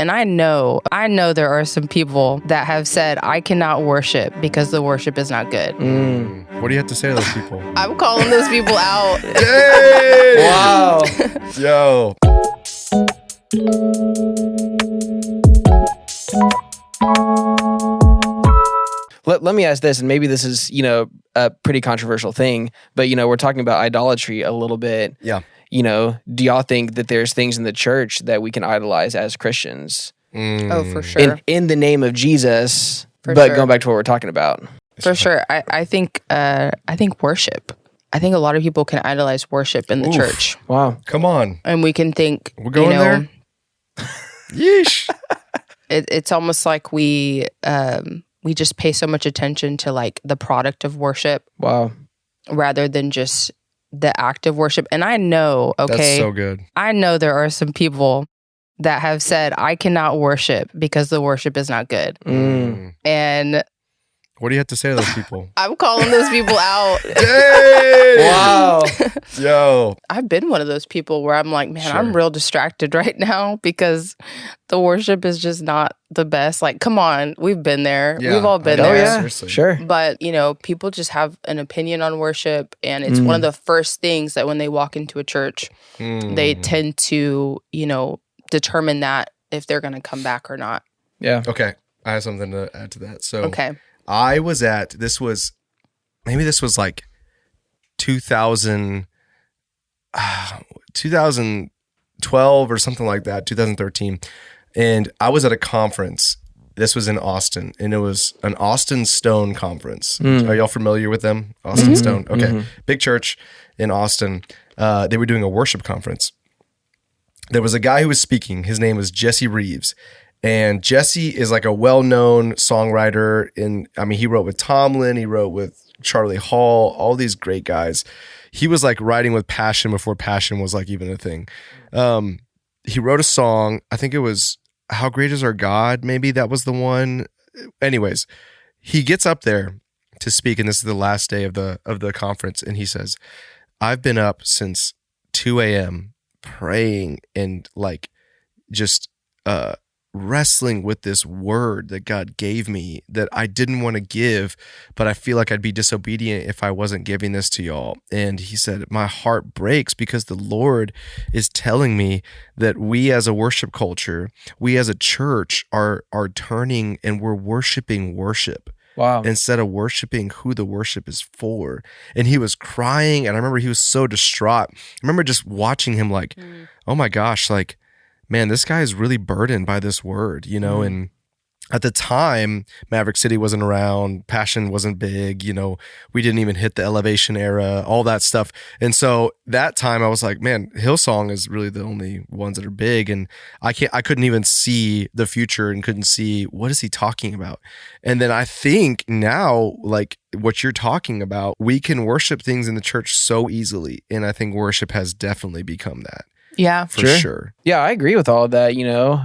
And I know there are some people that have said, I cannot worship because the worship is not good. What do you have to say to those people? I'm calling those people out. Dang! Wow. Yo. Let me ask this, and maybe this is, a pretty controversial thing, but, we're talking about idolatry a little bit. Yeah. Do y'all think that there's things in the church that we can idolize as Christians? Oh, for sure. In the name of Jesus, For but sure. going back to what we're talking about. For sure. I think worship. I think a lot of people can idolize worship in the church. Wow. Come on. And we can think, We're going there? Yeesh. It's almost like we just pay so much attention to like the product of worship. Wow. Rather than just the act of worship. And I know, That's so good. I know there are some people that have said, I cannot worship because the worship is not good. And what do you have to say to those people? I'm calling those people out. Dang! Wow. Yo. I've been one of those people where I'm like, man, Sure. I'm real distracted right now because the worship is just not the best. Like, come on, we've been there. Yeah, We've all been I know, there. yeah. seriously. Sure. But, people just have an opinion on worship. And it's one of the first things that when they walk into a church, they tend to, determine that if they're going to come back or not. Yeah. Okay. I have something to add to that. So Okay. I was this was like 2012 or something like that, 2013. And I was at a conference. This was in Austin, and it was an Austin Stone conference. Are y'all familiar with them? Austin Stone. Okay. Big church in Austin. They were doing a worship conference. There was a guy who was speaking. His name was Jesse Reeves. And Jesse is like a well-known songwriter. He wrote with Tomlin. He wrote with Charlie Hall, all these great guys. He was like writing with passion before passion was like even a thing. He wrote a song. I think it was How Great Is Our God? Maybe that was the one. Anyways, he gets up there to speak, and this is the last day of the conference. And he says, I've been up since 2 a.m. praying and like just wrestling with this word that God gave me that I didn't want to give, but I feel like I'd be disobedient if I wasn't giving this to y'all. And he said, my heart breaks because the Lord is telling me that we as a worship culture, we as a church are turning and we're worshiping worship. Wow. Instead of worshiping who the worship is for. And he was crying, and I remember he was so distraught. I remember just watching him like, oh my gosh, like, man, this guy is really burdened by this word, and at the time, Maverick City wasn't around, Passion wasn't big, we didn't even hit the Elevation era, all that stuff. And so that time I was like, man, Hillsong is really the only ones that are big. And I couldn't even see the future and couldn't see what is he talking about. And then I think now, like what you're talking about, we can worship things in the church so easily. And I think worship has definitely become that. Yeah. For sure. Yeah, I agree with all of that,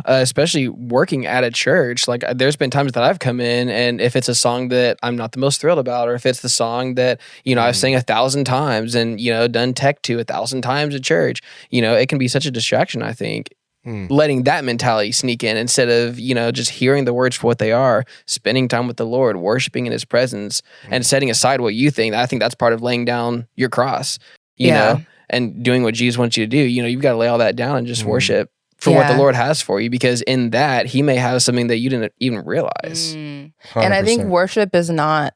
especially working at a church. Like there's been times that I've come in, and if it's a song that I'm not the most thrilled about, or if it's the song that, I've sang 1,000 times and, done tech to 1,000 times at church, it can be such a distraction, I think. Letting that mentality sneak in instead of, just hearing the words for what they are, spending time with the Lord, worshiping in his presence, and setting aside what you think. I think that's part of laying down your cross, you know? And doing what Jesus wants you to do, you've got to lay all that down and just worship for what the Lord has for you, because in that he may have something that you didn't even realize. 100%. And I think worship is not,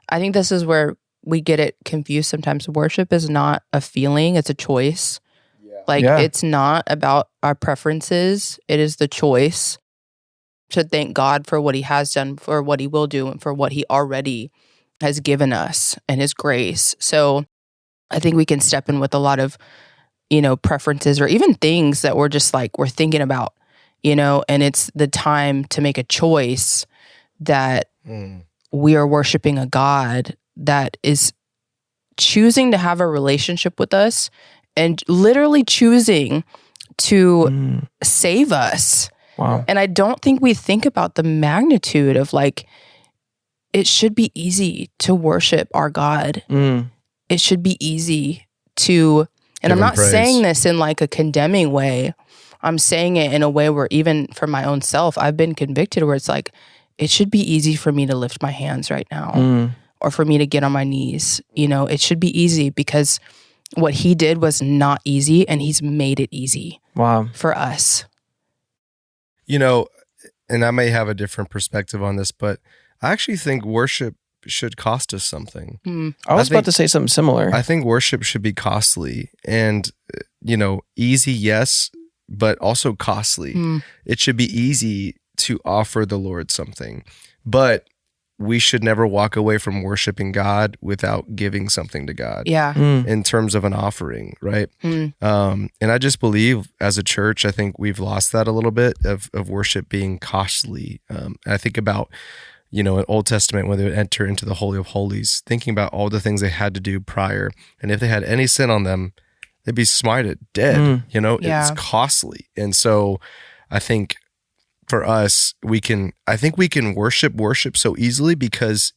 I think this is where we get it confused sometimes. Worship is not a feeling, it's a choice. It's not about our preferences. It is the choice to thank God for what he has done, for what he will do, and for what he already has given us and his grace. So I think we can step in with a lot of, preferences or even things that we're just like, we're thinking about, and it's the time to make a choice that we are worshiping a God that is choosing to have a relationship with us and literally choosing to save us. Wow. And I don't think we think about the magnitude of like, it should be easy to worship our God. It should be easy to, and I'm not saying this in like a condemning way. I'm saying it in a way where even for my own self, I've been convicted where it's like, it should be easy for me to lift my hands right now or for me to get on my knees. You know, it should be easy because what he did was not easy and he's made it easy for us. You know, and I may have a different perspective on this, but I actually think worship should cost us something. I was about to say something similar. I think worship should be costly and, you know, easy, yes, but also costly. It should be easy to offer the Lord something, but we should never walk away from worshiping God without giving something to God. In terms of an offering, right? And I just believe as a church, I think we've lost that a little bit of worship being costly. I think about, you know, in Old Testament when they would enter into the Holy of Holies, thinking about all the things they had to do prior. And if they had any sin on them, they'd be smited, dead. You know, it's costly. And so I think for us, I think we can worship so easily because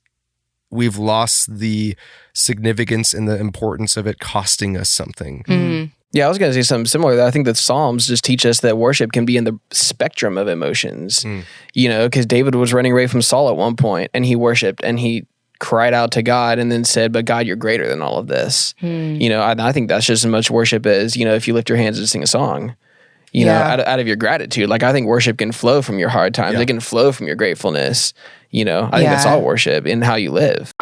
we've lost the significance and the importance of it costing us something. Yeah, I was going to say something similar. That I think the Psalms just teach us that worship can be in the spectrum of emotions. You know, because David was running away from Saul at one point, and he worshiped, and he cried out to God, and then said, "But God, you're greater than all of this." You know, I think that's just as much worship as, you know, if you lift your hands and sing a song. You know, out of your gratitude. Like, I think worship can flow from your hard times. It can flow from your gratefulness. You know, I think that's all worship in how you live.